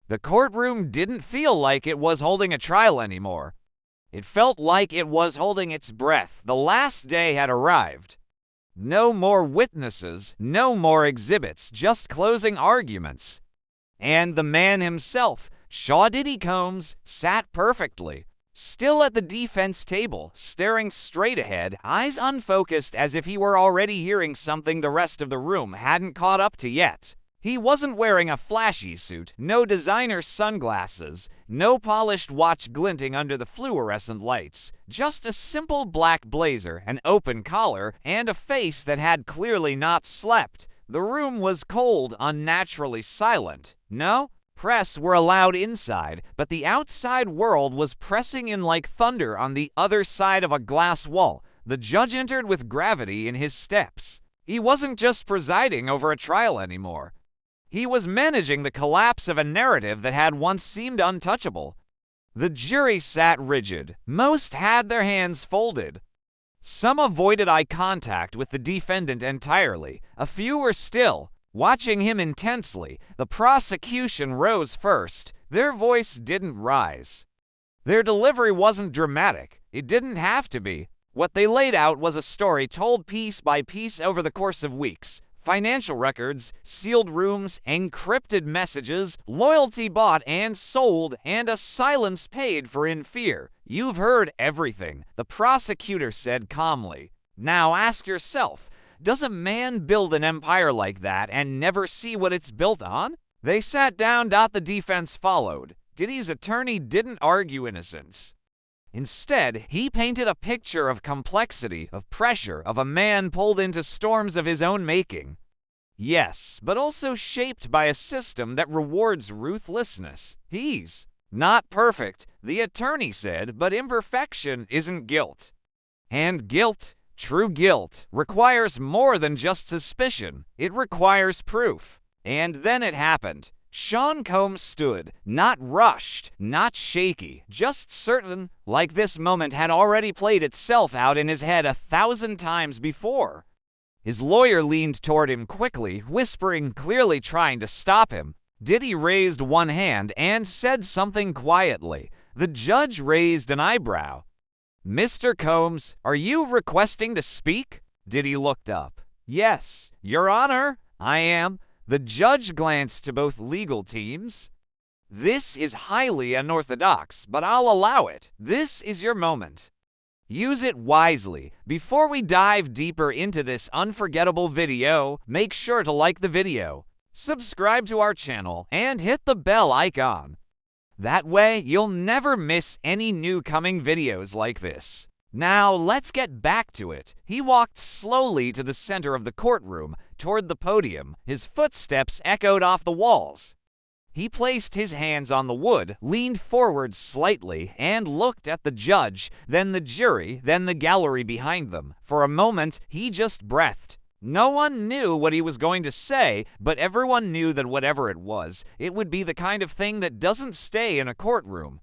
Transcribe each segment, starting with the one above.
The courtroom didn't feel like it was holding a trial anymore. It felt like it was holding its breath. The last day had arrived. No more witnesses, no more exhibits, just closing arguments. And the man himself, Shawn Diddy Combmes, sat perfectly, still at the defense table, staring straight ahead, eyes unfocused as if he were already hearing something the rest of the room hadn't caught up to yet. He wasn't wearing a flashy suit, no designer sunglasses, no polished watch glinting under the fluorescent lights, just a simple black blazer, an open collar, and a face that had clearly not slept. The room was cold, unnaturally silent. No press were allowed inside, but the outside world was pressing in like thunder on the other side of a glass wall. The judge entered with gravity in his steps. He wasn't just presiding over a trial anymore. He was managing the collapse of a narrative that had once seemed untouchable. The jury sat rigid. Most had their hands folded. Some avoided eye contact with the defendant entirely. A few were still, watching him intensely. The prosecution rose first. Their voice didn't rise. Their delivery wasn't dramatic. It didn't have to be. What they laid out was a story told piece by piece over the course of weeks. Financial records, sealed rooms, encrypted messages, loyalty bought and sold, and a silence paid for in fear. You've heard everything, the prosecutor said calmly. Now ask yourself, does a man build an empire like that and never see what it's built on? They sat down. The defense followed. Diddy's attorney didn't argue innocence. Instead, he painted a picture of complexity, of pressure, of a man pulled into storms of his own making. Yes, but also shaped by a system that rewards ruthlessness. He's not perfect, the attorney said, but imperfection isn't guilt. And guilt, true guilt, requires more than just suspicion. It requires proof. And then it happened. Shawn Combmes stood, not rushed, not shaky, just certain, like this moment had already played itself out in his head 1,000 times before. His lawyer leaned toward him quickly, whispering, clearly trying to stop him. Diddy raised one hand and said something quietly. The judge raised an eyebrow. "Mr. Combmes, are you requesting to speak?" Diddy looked up. "Yes, Your Honor, I am." The judge glanced to both legal teams. "This is highly unorthodox, but I'll allow it. This is your moment. Use it wisely. Before we dive deeper into this unforgettable video, make sure to like the video, subscribe to our channel, and hit the bell icon. That way, you'll never miss any new coming videos like this. Now, let's get back to it." He walked slowly to the center of the courtroom, toward the podium. His footsteps echoed off the walls. He placed his hands on the wood, leaned forward slightly, and looked at the judge, then the jury, then the gallery behind them. For a moment, he just breathed. No one knew what he was going to say, but everyone knew that whatever it was, it would be the kind of thing that doesn't stay in a courtroom.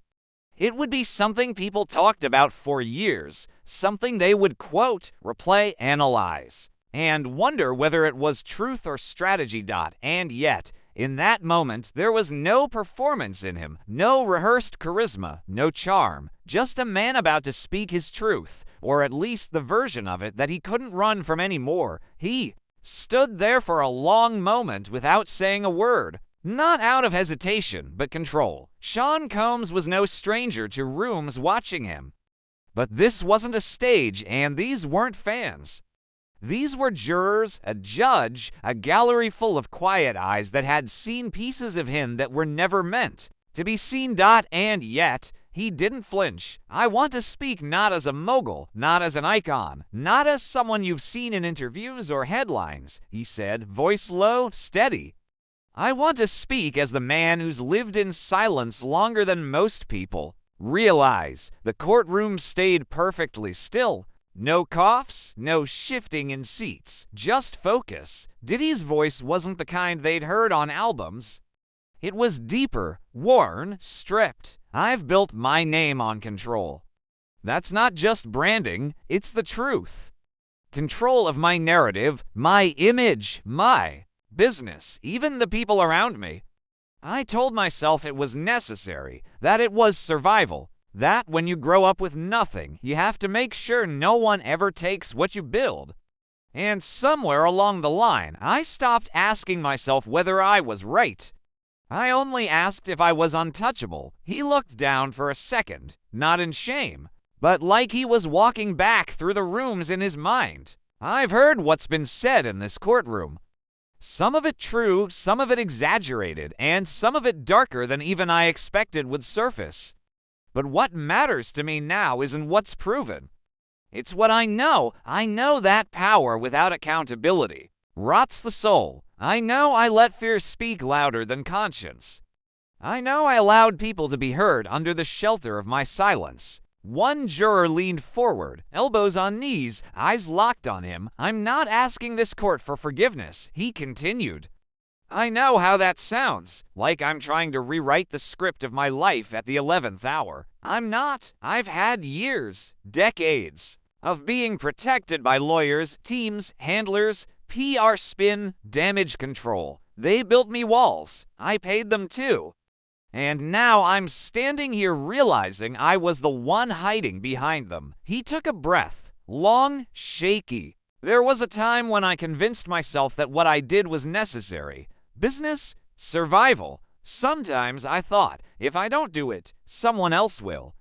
It would be something people talked about for years, something they would quote, replay, analyze, and wonder whether it was truth or strategy. And yet, in that moment, there was no performance in him, no rehearsed charisma, no charm, just a man about to speak his truth, or at least the version of it that he couldn't run from anymore. He stood there for a long moment without saying a word. Not out of hesitation, but control. Shawn Combmes was no stranger to rooms watching him. But this wasn't a stage, and these weren't fans. These were jurors, a judge, a gallery full of quiet eyes that had seen pieces of him that were never meant to be seen. And yet, he didn't flinch. "I want to speak not as a mogul, not as an icon, not as someone you've seen in interviews or headlines," he said, voice low, steady. "I want to speak as the man who's lived in silence longer than most people." Realize, the courtroom stayed perfectly still. No coughs, no shifting in seats, just focus. Diddy's voice wasn't the kind they'd heard on albums. It was deeper, worn, stripped. "I've built my name on control. That's not just branding, it's the truth. Control of my narrative, my image, my business, even the people around me. I told myself it was necessary, that it was survival, that when you grow up with nothing, you have to make sure no one ever takes what you build. And somewhere along the line, I stopped asking myself whether I was right. I only asked if I was untouchable. He looked down for a second, not in shame, but like he was walking back through the rooms in his mind. I've heard what's been said in this courtroom. Some of it true, some of it exaggerated, and some of it darker than even I expected would surface. But what matters to me now isn't what's proven. It's what I know. I know that power without accountability rots the soul. I know I let fear speak louder than conscience. I know I allowed people to be heard under the shelter of my silence. One juror leaned forward, elbows on knees, eyes locked on him. I'm not asking this court for forgiveness, he continued. I know how that sounds, like I'm trying to rewrite the script of my life at the 11th hour. I'm not. I've had years, decades, of being protected by lawyers, teams, handlers, PR spin, damage control. They built me walls. I paid them too. And now I'm standing here realizing I was the one hiding behind them. He took a breath, long, shaky. There was a time when I convinced myself that what I did was necessary. Business, survival. Sometimes I thought, if I don't do it, someone else will.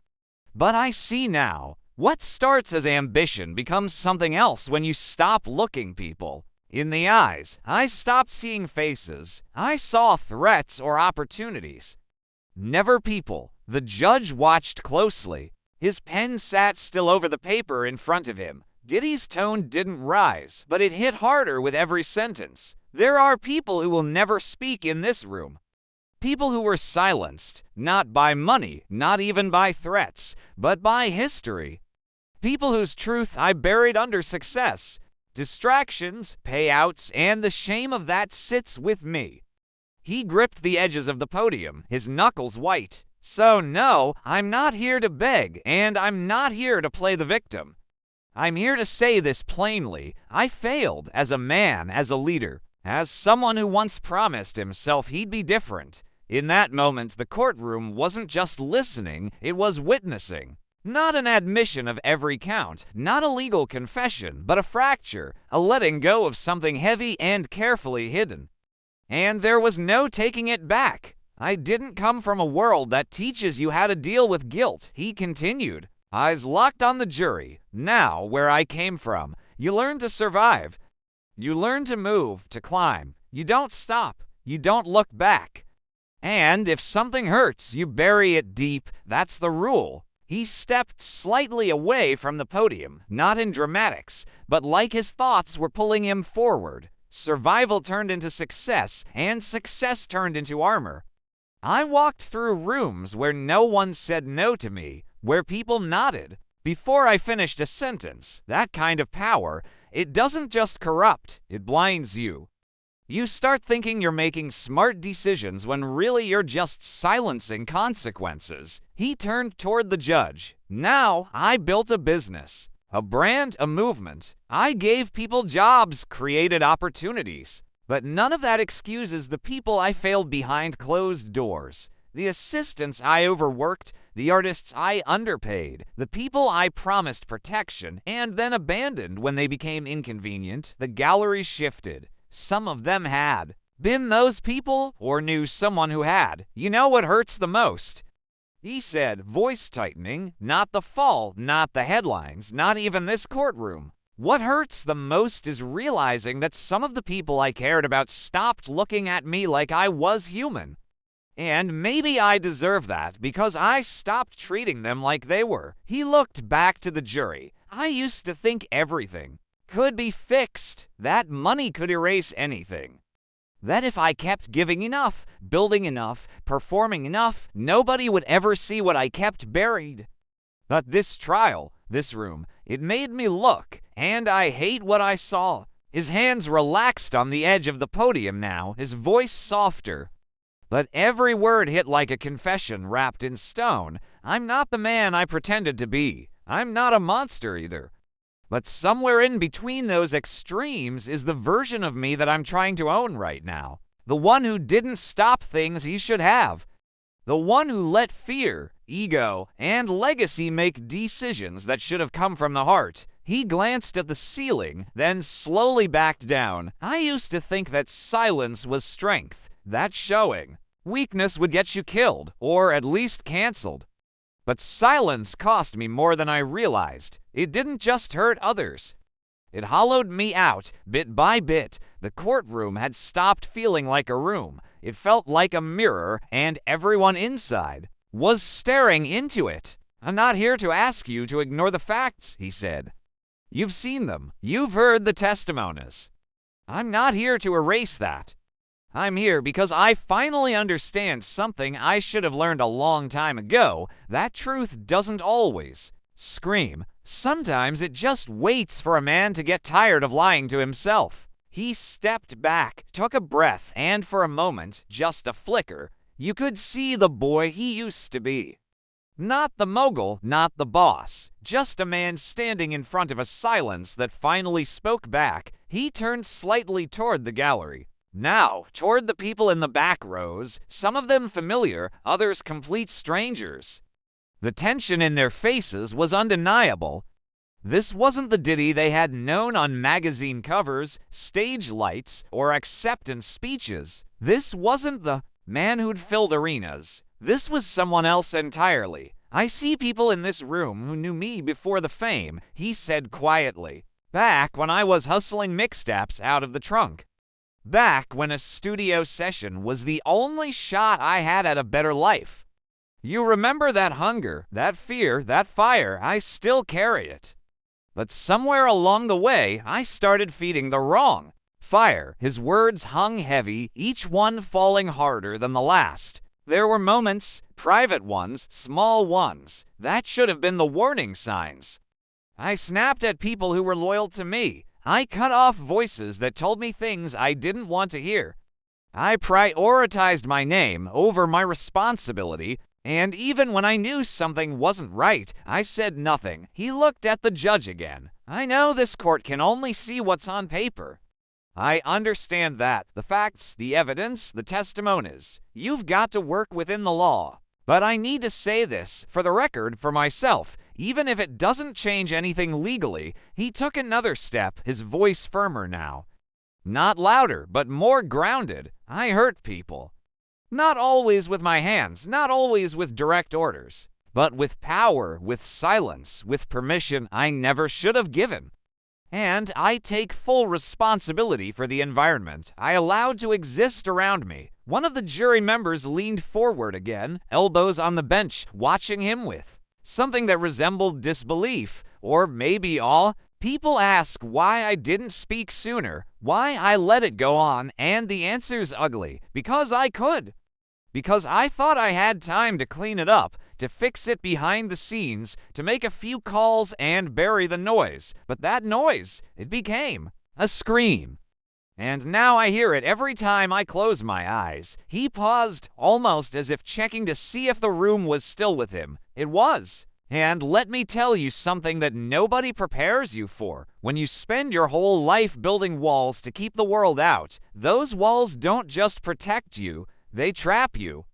But I see now, what starts as ambition becomes something else when you stop looking people in the eyes. I stopped seeing faces. I saw threats or opportunities. Never people. The judge watched closely. His pen sat still over the paper in front of him. Diddy's tone didn't rise, but it hit harder with every sentence. There are people who will never speak in this room. People who were silenced, not by money, not even by threats, but by history. People whose truth I buried under success. Distractions, payouts, and the shame of that sits with me. He gripped the edges of the podium, his knuckles white. So no, I'm not here to beg, and I'm not here to play the victim. I'm here to say this plainly. I failed as a man, as a leader, as someone who once promised himself he'd be different. In that moment, the courtroom wasn't just listening, it was witnessing. Not an admission of every count, not a legal confession, but a fracture, a letting go of something heavy and carefully hidden. And there was no taking it back. I didn't come from a world that teaches you how to deal with guilt, he continued, eyes locked on the jury. Now, where I came from, you learn to survive. You learn to move, to climb. You don't stop. You don't look back. And if something hurts, you bury it deep. That's the rule. He stepped slightly away from the podium, not in dramatics, but like his thoughts were pulling him forward. Survival turned into success, and success turned into armor. I walked through rooms where no one said no to me, where people nodded. Before I finished a sentence, that kind of power, it doesn't just corrupt, it blinds you. You start thinking you're making smart decisions when really you're just silencing consequences. He turned toward the judge. Now I built a business. A brand, a movement. I gave people jobs, created opportunities. But none of that excuses the people I failed behind closed doors. The assistants I overworked, the artists I underpaid, the people I promised protection and then abandoned when they became inconvenient. The gallery shifted. Some of them had been those people or knew someone who had. You know what hurts the most? He said, voice tightening, not the fall, not the headlines, not even this courtroom. What hurts the most is realizing that some of the people I cared about stopped looking at me like I was human. And maybe I deserve that because I stopped treating them like they were. He looked back to the jury. I used to think everything could be fixed, that money could erase anything. That if I kept giving enough, building enough, performing enough, nobody would ever see what I kept buried. But this trial, this room, it made me look, and I hate what I saw. His hands relaxed on the edge of the podium now, his voice softer. But every word hit like a confession wrapped in stone. I'm not the man I pretended to be. I'm not a monster either. But somewhere in between those extremes is the version of me that I'm trying to own right now. The one who didn't stop things he should have. The one who let fear, ego, and legacy make decisions that should have come from the heart. He glanced at the ceiling, then slowly backed down. I used to think that silence was strength. That's showing. Weakness would get you killed, or at least canceled. But silence cost me more than I realized. It didn't just hurt others. It hollowed me out, bit by bit. The courtroom had stopped feeling like a room. It felt like a mirror, and everyone inside was staring into it. I'm not here to ask you to ignore the facts, he said. You've seen them. You've heard the testimonies. I'm not here to erase that. I'm here because I finally understand something I should have learned a long time ago. That truth doesn't always scream. Sometimes it just waits for a man to get tired of lying to himself. He stepped back, took a breath, and for a moment, just a flicker, you could see the boy he used to be. Not the mogul, not the boss, just a man standing in front of a silence that finally spoke back. He turned slightly toward the gallery. Now, toward the people in the back rows, some of them familiar, others complete strangers. The tension in their faces was undeniable. This wasn't the Diddy they had known on magazine covers, stage lights, or acceptance speeches. This wasn't the man who'd filled arenas. This was someone else entirely. I see people in this room who knew me before the fame, he said quietly. Back when I was hustling mixtapes out of the trunk. Back when a studio session was the only shot I had at a better life. You remember that hunger, that fear, that fire? I still carry it. But somewhere along the way, I started feeding the wrong fire. His words hung heavy, each one falling harder than the last. There were moments, private ones, small ones, that should have been the warning signs. I snapped at people who were loyal to me. I cut off voices that told me things I didn't want to hear. I prioritized my name over my responsibility, and even when I knew something wasn't right, I said nothing. He looked at the judge again. I know this court can only see what's on paper. I understand that. The facts, the evidence, the testimonies. You've got to work within the law. But I need to say this, for the record, for myself. Even if it doesn't change anything legally, he took another step, his voice firmer now. Not louder, but more grounded. I hurt people. Not always with my hands, not always with direct orders, but with power, with silence, with permission I never should have given. And I take full responsibility for the environment I allowed to exist around me. One of the jury members leaned forward again, elbows on the bench, watching him with something that resembled disbelief, or maybe awe. People ask why I didn't speak sooner, why I let it go on, and the answer's ugly. Because I could. Because I thought I had time to clean it up, to fix it behind the scenes, to make a few calls and bury the noise. But that noise, it became a scream. And now I hear it every time I close my eyes. He paused, almost as if checking to see if the room was still with him. It was. And let me tell you something that nobody prepares you for. When you spend your whole life building walls to keep the world out, those walls don't just protect you, they trap you.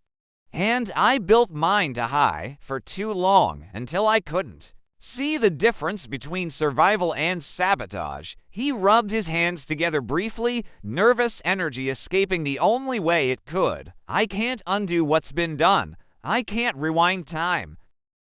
And I built mine to high for too long, until I couldn't. See the difference between survival and sabotage? He rubbed his hands together briefly, nervous energy escaping the only way it could. I can't undo what's been done. I can't rewind time.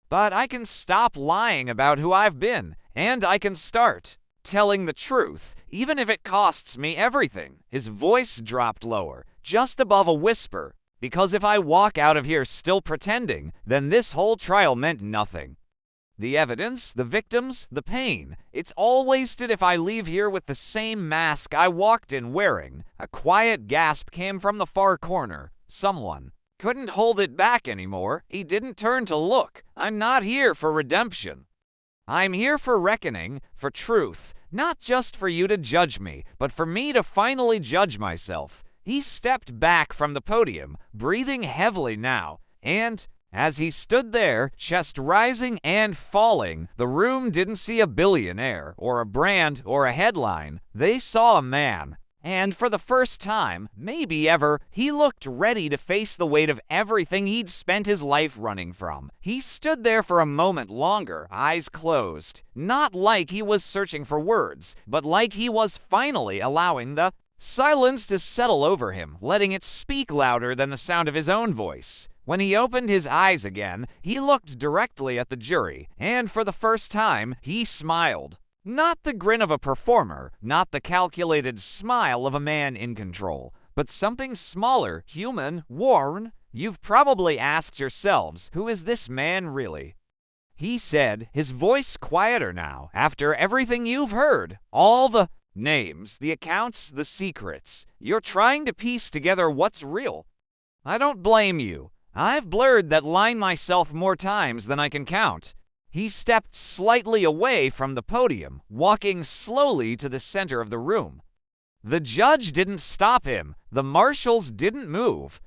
But I can stop lying about who I've been, and I can start telling the truth, even if it costs me everything. His voice dropped lower, just above a whisper, because if I walk out of here still pretending, then this whole trial meant nothing. The evidence, the victims, the pain, it's all wasted if I leave here with the same mask I walked in wearing. A quiet gasp came from the far corner. Someone couldn't hold it back anymore. He didn't turn to look. I'm not here for redemption. I'm here for reckoning, for truth, not just for you to judge me, but for me to finally judge myself. He stepped back from the podium, breathing heavily now, and as he stood there, chest rising and falling, the room didn't see a billionaire, or a brand, or a headline. They saw a man. And for the first time, maybe ever, he looked ready to face the weight of everything he'd spent his life running from. He stood there for a moment longer, eyes closed, not like he was searching for words, but like he was finally allowing the silence to settle over him, letting it speak louder than the sound of his own voice. When he opened his eyes again, he looked directly at the jury, and for the first time, he smiled. Not the grin of a performer, not the calculated smile of a man in control, but something smaller, human, worn. You've probably asked yourselves, who is this man really? He said, his voice quieter now, after everything you've heard, all the names, the accounts, the secrets. You're trying to piece together what's real. I don't blame you. I've blurred that line myself more times than I can count. He stepped slightly away from the podium, walking slowly to the center of the room. The judge didn't stop him. The marshals didn't move.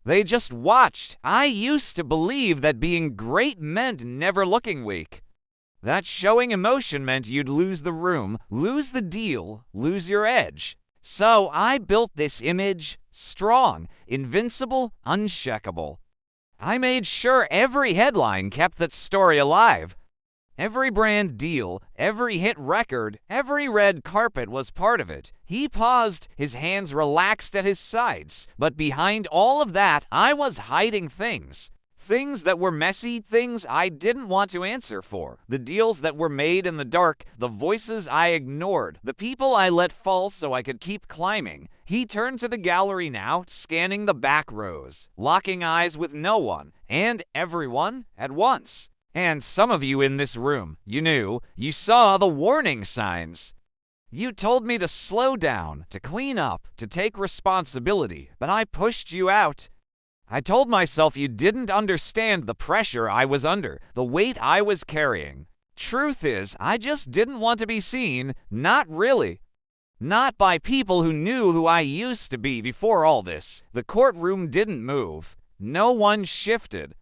They just watched. I used to believe that being great meant never looking weak. That showing emotion meant you'd lose the room, lose the deal, lose your edge. So I built this image, strong, invincible, unshakable. I made sure every headline kept that story alive. Every brand deal, every hit record, every red carpet was part of it. He paused, his hands relaxed at his sides. But behind all of that, I was hiding things. Things that were messy, things I didn't want to answer for. The deals that were made in the dark, the voices I ignored, the people I let fall so I could keep climbing. He turned to the gallery now, scanning the back rows, locking eyes with no one, and everyone at once. And some of you in this room, you saw the warning signs. You told me to slow down, to clean up, to take responsibility, but I pushed you out. I told myself you didn't understand the pressure I was under, the weight I was carrying. Truth is, I just didn't want to be seen, not really. Not by people who knew who I used to be before all this. The courtroom didn't move. No one shifted.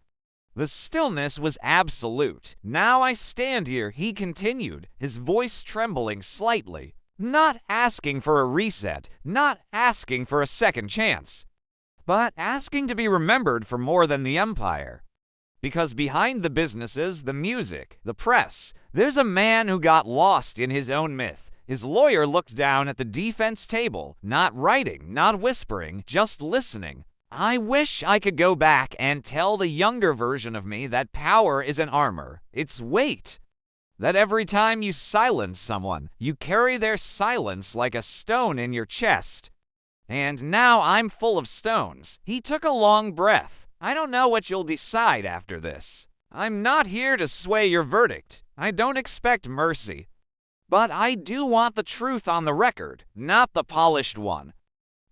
The stillness was absolute. Now I stand here, he continued, his voice trembling slightly. Not asking for a reset, not asking for a second chance, but asking to be remembered for more than the empire. Because behind the businesses, the music, the press, there's a man who got lost in his own myth. His lawyer looked down at the defense table, not writing, not whispering, just listening. I wish I could go back and tell the younger version of me that power is an armor, it's weight. That every time you silence someone, you carry their silence like a stone in your chest. And now I'm full of stones. He took a long breath. I don't know what you'll decide after this. I'm not here to sway your verdict. I don't expect mercy. But I do want the truth on the record, not the polished one.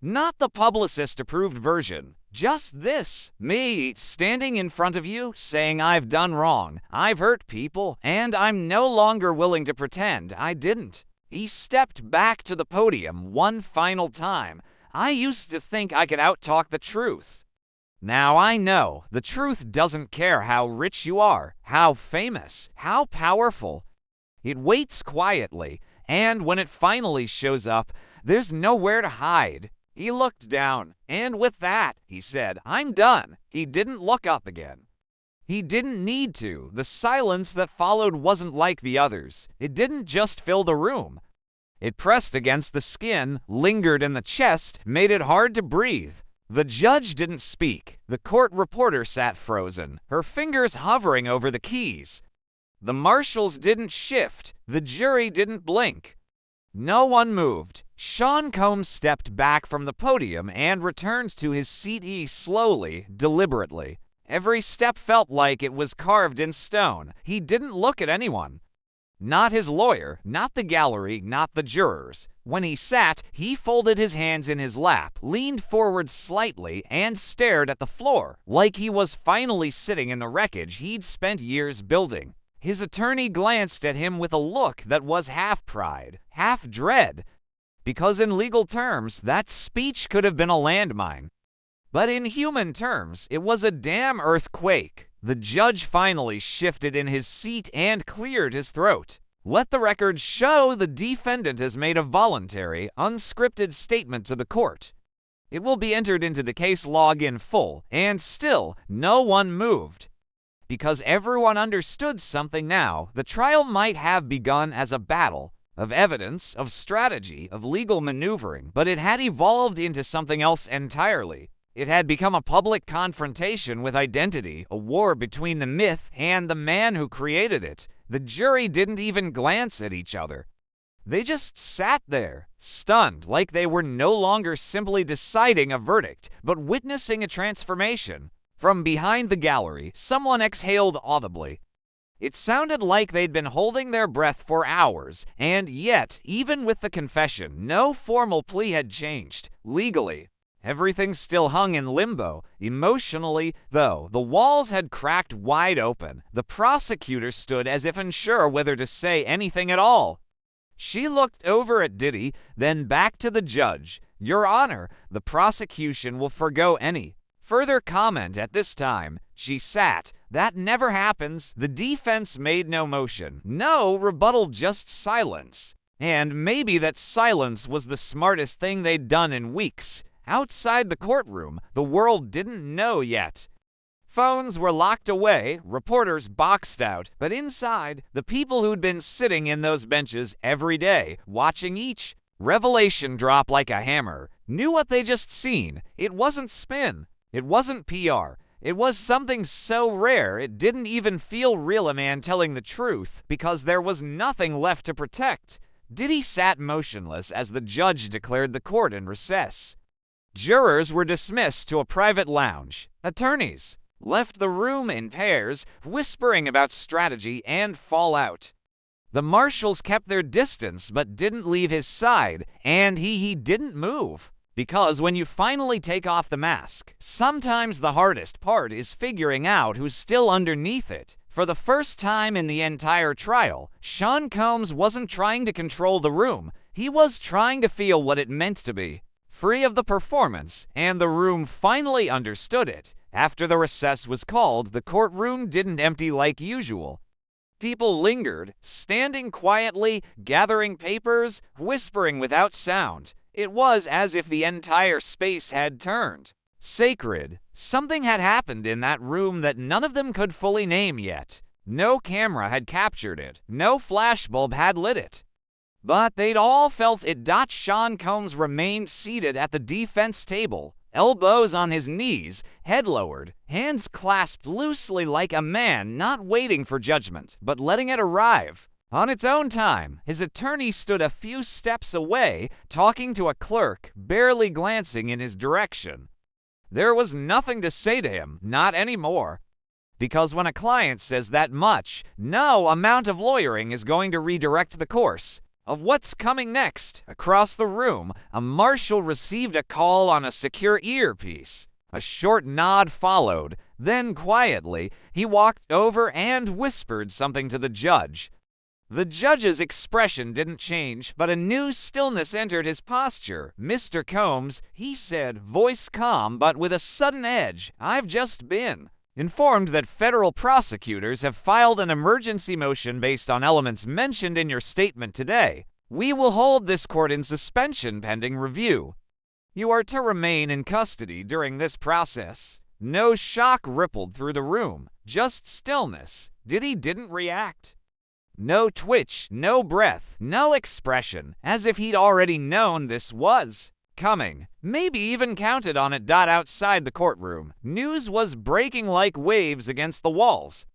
Not the publicist-approved version. Just this. Me standing in front of you, saying I've done wrong, I've hurt people, and I'm no longer willing to pretend I didn't. He stepped back to the podium one final time. I used to think I could outtalk the truth. Now I know the truth doesn't care how rich you are, how famous, how powerful. It waits quietly, and when it finally shows up, there's nowhere to hide. He looked down, and with that, he said, I'm done. He didn't look up again. He didn't need to. The silence that followed wasn't like the others. It didn't just fill the room. It pressed against the skin, lingered in the chest, made it hard to breathe. The judge didn't speak. The court reporter sat frozen, her fingers hovering over the keys. The marshals didn't shift. The jury didn't blink. No one moved. Shawn Combmes stepped back from the podium and returned to his seat slowly, deliberately. Every step felt like it was carved in stone. He didn't look at anyone. Not his lawyer, not the gallery, not the jurors. When he sat, he folded his hands in his lap, leaned forward slightly, and stared at the floor, like he was finally sitting in the wreckage he'd spent years building. His attorney glanced at him with a look that was half pride, half dread, because in legal terms, that speech could have been a landmine. But in human terms, it was a damn earthquake. The judge finally shifted in his seat and cleared his throat. Let the record show the defendant has made a voluntary, unscripted statement to the court. It will be entered into the case log in full, and still, no one moved. Because everyone understood something now, the trial might have begun as a battle of evidence, of strategy, of legal maneuvering, but it had evolved into something else entirely. It had become a public confrontation with identity, a war between the myth and the man who created it. The jury didn't even glance at each other. They just sat there, stunned, like they were no longer simply deciding a verdict, but witnessing a transformation. From behind the gallery, someone exhaled audibly. It sounded like they'd been holding their breath for hours, and yet, even with the confession, no formal plea had changed. Legally, everything still hung in limbo. Emotionally, though, the walls had cracked wide open. The prosecutor stood as if unsure whether to say anything at all. She looked over at Diddy, then back to the judge. "Your Honor, the prosecution will forgo any further comment at this time." She sat. "That never happens." The defense made no motion. No rebuttal, just silence. And maybe that silence was the smartest thing they'd done in weeks. Outside the courtroom, the world didn't know yet. Phones were locked away, reporters boxed out, but inside, the people who'd been sitting in those benches every day, watching each revelation drop like a hammer, knew what they just seen. It wasn't spin. It wasn't PR. It was something so rare it didn't even feel real, a man telling the truth, because there was nothing left to protect. Diddy sat motionless as the judge declared the court in recess. Jurors were dismissed to a private lounge. Attorneys left the room in pairs, whispering about strategy and fallout. The marshals kept their distance but didn't leave his side, and he didn't move. Because when you finally take off the mask, sometimes the hardest part is figuring out who's still underneath it. For the first time in the entire trial, Shawn Combmes wasn't trying to control the room. He was trying to feel what it meant to be free of the performance, and the room finally understood it. After the recess was called, the courtroom didn't empty like usual. People lingered, standing quietly, gathering papers, whispering without sound. It was as if the entire space had turned sacred. Something had happened in that room that none of them could fully name yet. No camera had captured it. No flashbulb had lit it. But they'd all felt it. Shawn Combmes remained seated at the defense table, elbows on his knees, head lowered, hands clasped loosely like a man not waiting for judgment, but letting it arrive on its own time. His attorney stood a few steps away, talking to a clerk, barely glancing in his direction. There was nothing to say to him, not anymore. Because when a client says that much, no amount of lawyering is going to redirect the course of what's coming next. Across the room, a marshal received a call on a secure earpiece. A short nod followed. Then, quietly, he walked over and whispered something to the judge. The judge's expression didn't change, but a new stillness entered his posture. "Mr. Combmes," he said, voice calm but with a sudden edge, "I've just been informed that federal prosecutors have filed an emergency motion based on elements mentioned in your statement today. We will hold this court in suspension pending review. You are to remain in custody during this process." No shock rippled through the room, just stillness. Diddy didn't react. No twitch, no breath, no expression, as if he'd already known this was coming, maybe even counted on it. Outside the courtroom, news was breaking like waves against the walls.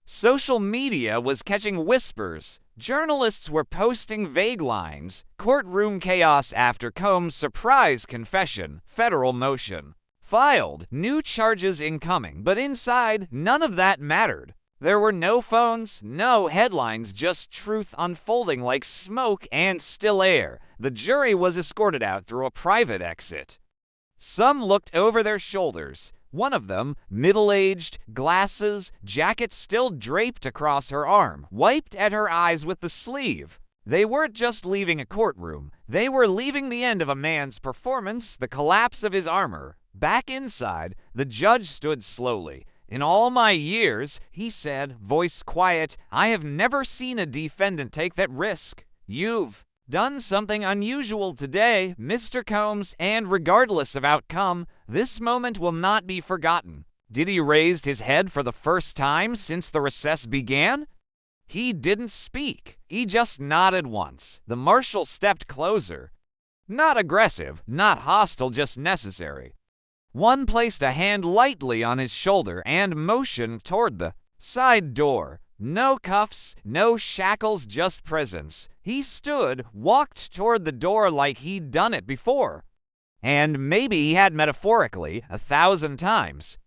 Social media was catching whispers. Journalists were posting vague lines. Courtroom chaos after Combs' surprise confession. Federal motion filed. New charges incoming. But inside, none of that mattered. There were no phones, no headlines, just truth unfolding like smoke and still air. The jury was escorted out through a private exit. Some looked over their shoulders. One of them, middle-aged, glasses, jacket still draped across her arm, wiped at her eyes with the sleeve. They weren't just leaving a courtroom. They were leaving the end of a man's performance, the collapse of his armor. Back inside, the judge stood slowly. "In all my years," he said, voice quiet, "I have never seen a defendant take that risk. You've done something unusual today, Mr. Combs, and regardless of outcome, this moment will not be forgotten." Diddy raised his head for the first time since the recess began. He didn't speak. He just nodded once. The marshal stepped closer. Not aggressive, not hostile, just necessary. One placed a hand lightly on his shoulder and motioned toward the side door. No cuffs, no shackles, just presence. He stood, walked toward the door like he'd done it before. And maybe he had metaphorically 1,000 times.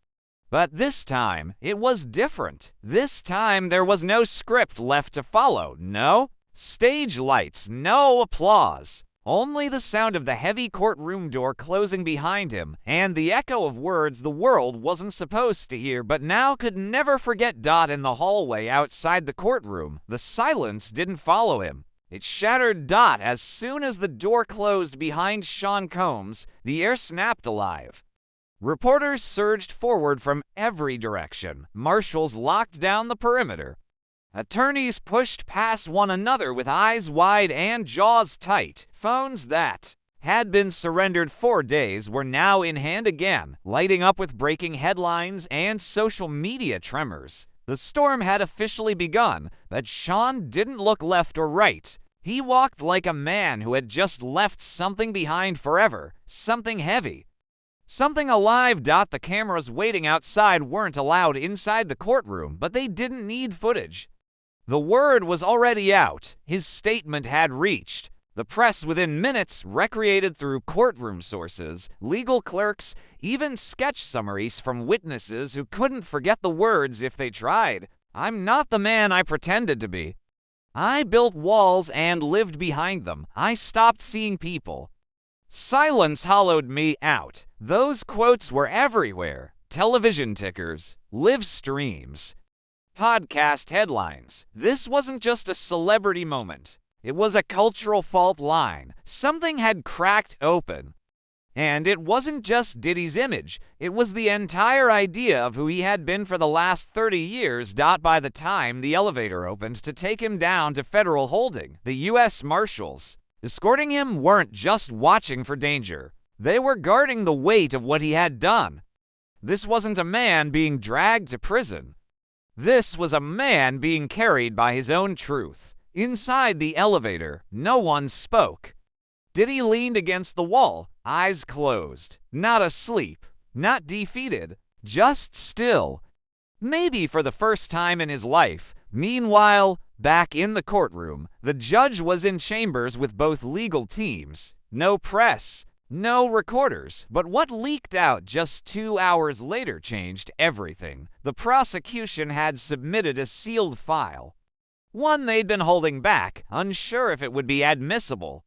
But this time, it was different. This time, there was no script left to follow. No stage lights, no applause. Only the sound of the heavy courtroom door closing behind him, and the echo of words the world wasn't supposed to hear but now could never forget. In the hallway outside the courtroom, the silence didn't follow him. It shattered. As soon as the door closed behind Shawn Combs, the air snapped alive. Reporters surged forward from every direction. Marshals locked down the perimeter. Attorneys pushed past one another with eyes wide and jaws tight. Phones that had been surrendered 4 days were now in hand again, lighting up with breaking headlines and social media tremors. The storm had officially begun, but Shawn didn't look left or right. He walked like a man who had just left something behind forever, something heavy. Something alive. The cameras waiting outside weren't allowed inside the courtroom, but they didn't need footage. The word was already out. His statement had reached the press within minutes, recreated through courtroom sources, legal clerks, even sketch summaries from witnesses who couldn't forget the words if they tried. "I'm not the man I pretended to be. I built walls and lived behind them. I stopped seeing people. Silence hollowed me out." Those quotes were everywhere. Television tickers, live streams, podcast headlines. This wasn't just a celebrity moment. It was a cultural fault line. Something had cracked open. And it wasn't just Diddy's image. It was the entire idea of who he had been for the last 30 years. By the time the elevator opened to take him down to federal holding, the U.S. Marshals escorting him weren't just watching for danger. They were guarding the weight of what he had done. This wasn't a man being dragged to prison. This was a man being carried by his own truth. Inside the elevator, no one spoke. Diddy leaned against the wall, eyes closed. Not asleep, not defeated, just still. Maybe for the first time in his life. Meanwhile, back in the courtroom, the judge was in chambers with both legal teams. No press. No recorders, but what leaked out just 2 hours later changed everything. The prosecution had submitted a sealed file, one they'd been holding back, unsure if it would be admissible.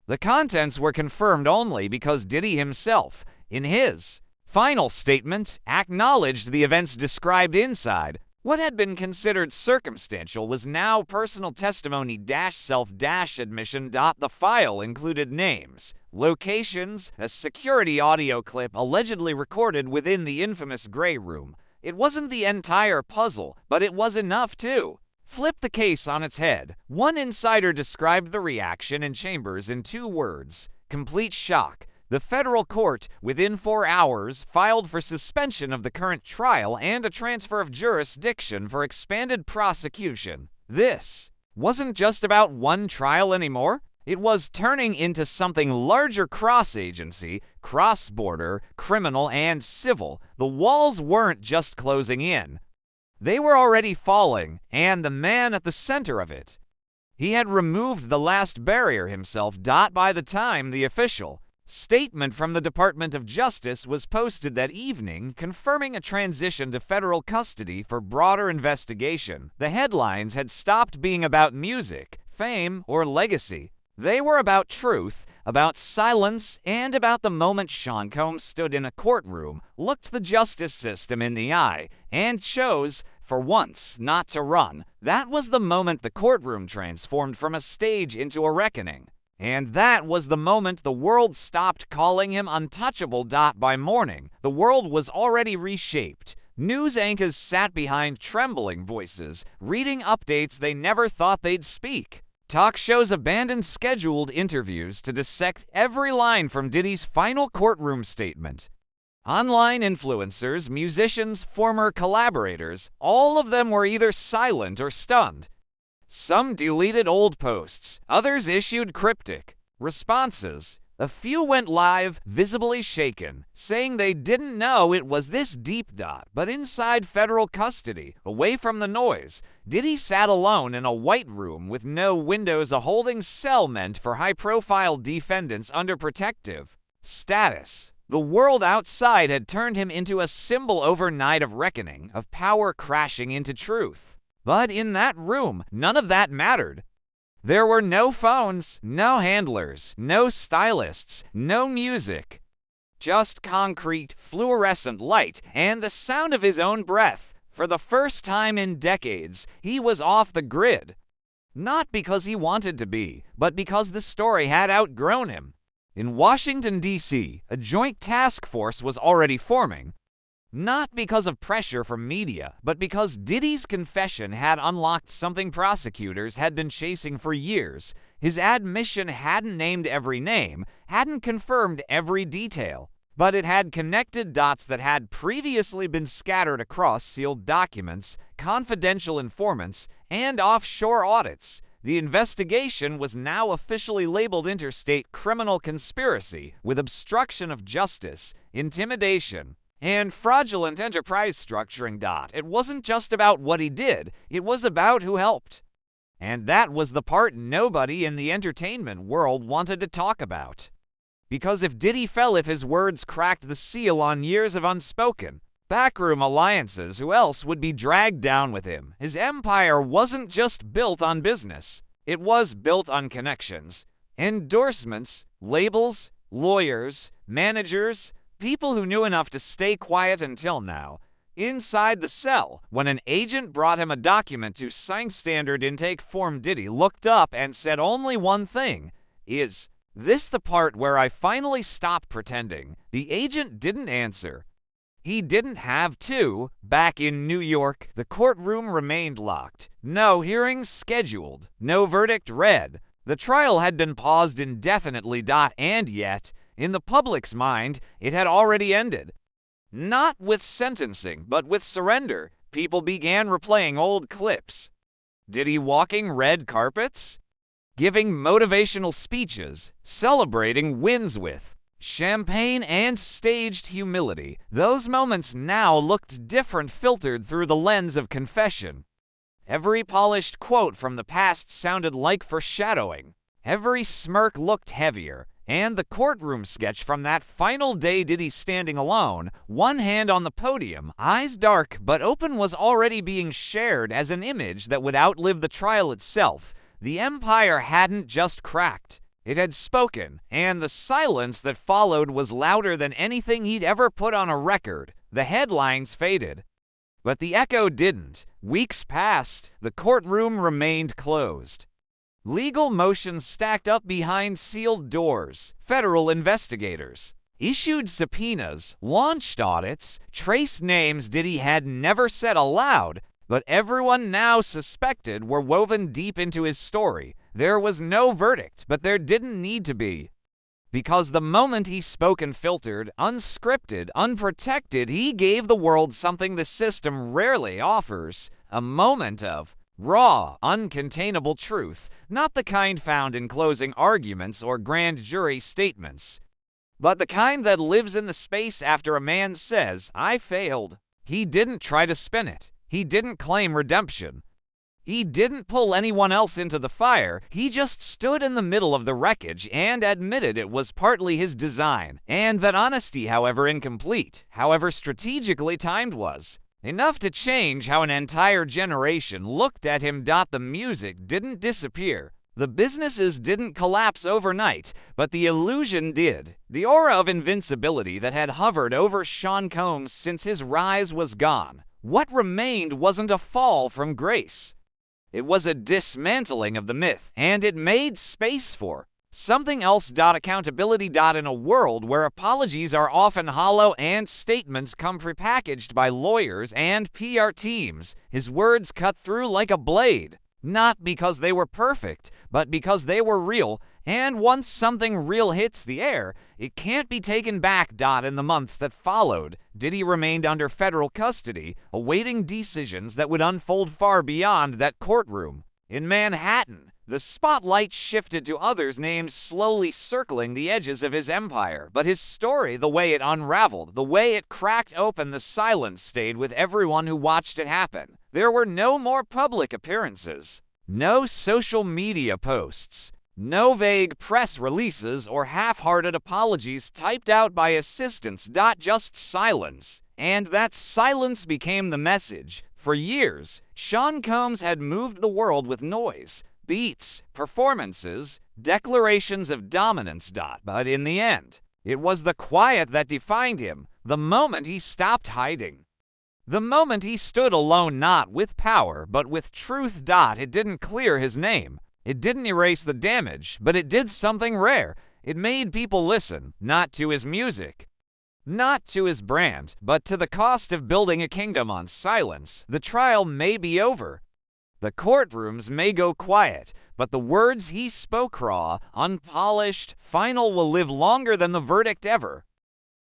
The contents were confirmed only because Diddy himself, in his final statement, acknowledged the events described inside. What had been considered circumstantial was now personal testimony self-admission. The file included names, locations, a security audio clip allegedly recorded within the infamous Grey Room. It wasn't the entire puzzle, but it was enough too. Flip the case on its head. One insider described the reaction in chambers in 2 words: complete shock. The federal court, within 4 hours, filed for suspension of the current trial and a transfer of jurisdiction for expanded prosecution. This wasn't just about one trial anymore. It was turning into something larger: cross-agency, cross-border, criminal, and civil. The walls weren't just closing in. They were already falling, and the man at the center of it, he had removed the last barrier himself. By the time the official statement from the Department of Justice was posted that evening, confirming a transition to federal custody for broader investigation, the headlines had stopped being about music, fame, or legacy. They were about truth, about silence, and about the moment Shawn Combs stood in a courtroom, looked the justice system in the eye, and chose, for once, not to run. That was the moment the courtroom transformed from a stage into a reckoning. And that was the moment the world stopped calling him untouchable. By morning, the world was already reshaped. News anchors sat behind trembling voices, reading updates they never thought they'd speak. Talk shows abandoned scheduled interviews to dissect every line from Diddy's final courtroom statement. Online influencers, musicians, former collaborators, all of them were either silent or stunned. Some deleted old posts, others issued cryptic responses. A few went live, visibly shaken, saying they didn't know it was this deep. But inside federal custody, away from the noise, Diddy sat alone in a white room with no windows, a holding cell meant for high-profile defendants under protective status. The world outside had turned him into a symbol overnight of reckoning, of power crashing into truth. But in that room, none of that mattered. There were no phones, no handlers, no stylists, no music. Just concrete, fluorescent light and the sound of his own breath. For the first time in decades, he was off the grid. Not because he wanted to be, but because the story had outgrown him. In Washington, D.C., a joint task force was already forming. Not because of pressure from media, but because Diddy's confession had unlocked something prosecutors had been chasing for years. His admission hadn't named every name, hadn't confirmed every detail, but it had connected dots that had previously been scattered across sealed documents, confidential informants, and offshore audits. The investigation was now officially labeled interstate criminal conspiracy with obstruction of justice, intimidation, and fraudulent enterprise structuring. It wasn't just about what he did, it was about who helped. And that was the part nobody in the entertainment world wanted to talk about. Because if Diddy fell, if his words cracked the seal on years of unspoken backroom alliances, who else would be dragged down with him? His empire wasn't just built on business, it was built on connections, endorsements, labels, lawyers, managers, people who knew enough to stay quiet until now. Inside the cell, when an agent brought him a document to sign standard intake form, Diddy looked up and said only one thing: "Is this the part where I finally stop pretending?" The agent didn't answer. He didn't have to. Back in New York, the courtroom remained locked. No hearings scheduled. No verdict read. The trial had been paused indefinitely. And yet, in the public's mind, it had already ended. Not with sentencing, but with surrender. People began replaying old clips. Diddy walking red carpets? Giving motivational speeches, celebrating wins with champagne and staged humility. Those moments now looked different, filtered through the lens of confession. Every polished quote from the past sounded like foreshadowing. Every smirk looked heavier. And the courtroom sketch from that final day, Diddy standing alone, one hand on the podium, eyes dark but open, was already being shared as an image that would outlive the trial itself. The empire hadn't just cracked. It had spoken, and the silence that followed was louder than anything he'd ever put on a record. The headlines faded, but the echo didn't. Weeks passed. The courtroom remained closed. Legal motions stacked up behind sealed doors. Federal investigators issued subpoenas, launched audits, traced names Diddy had never said aloud, but everyone now suspected were woven deep into his story. There was no verdict, but there didn't need to be. Because the moment he spoke and filtered, unscripted, unprotected, he gave the world something the system rarely offers: a moment of raw, uncontainable truth, not the kind found in closing arguments or grand jury statements, but the kind that lives in the space after a man says, "I failed." He didn't try to spin it. He didn't claim redemption. He didn't pull anyone else into the fire. He just stood in the middle of the wreckage and admitted it was partly his design, and that honesty, however incomplete, however strategically timed, was enough to change how an entire generation looked at him. The music didn't disappear. The businesses didn't collapse overnight, but the illusion did. The aura of invincibility that had hovered over Shawn Combs since his rise was gone. What remained wasn't a fall from grace. It was a dismantling of the myth, and it made space for Something else. Accountability. In a world where apologies are often hollow and statements come prepackaged by lawyers and PR teams, his words cut through like a blade. Not because they were perfect, but because they were real, and once something real hits the air, it can't be taken back. In the months that followed, Diddy remained under federal custody, awaiting decisions that would unfold far beyond that courtroom. In Manhattan, the spotlight shifted to others' names slowly circling the edges of his empire, but his story, the way it unraveled, the way it cracked open, the silence stayed with everyone who watched it happen. There were no more public appearances, no social media posts, no vague press releases or half-hearted apologies typed out by assistants. Just silence. And that silence became the message. For years, Shawn Combmes had moved the world with noise, beats, performances, declarations of dominance. But in the end, it was the quiet that defined him, the moment he stopped hiding. The moment he stood alone, not with power, but with truth. It didn't clear his name. It didn't erase the damage, but it did something rare. It made people listen, not to his music, not to his brand, but to the cost of building a kingdom on silence. The trial may be over. The courtrooms may go quiet, but the words he spoke, raw, unpolished, final, will live longer than the verdict ever.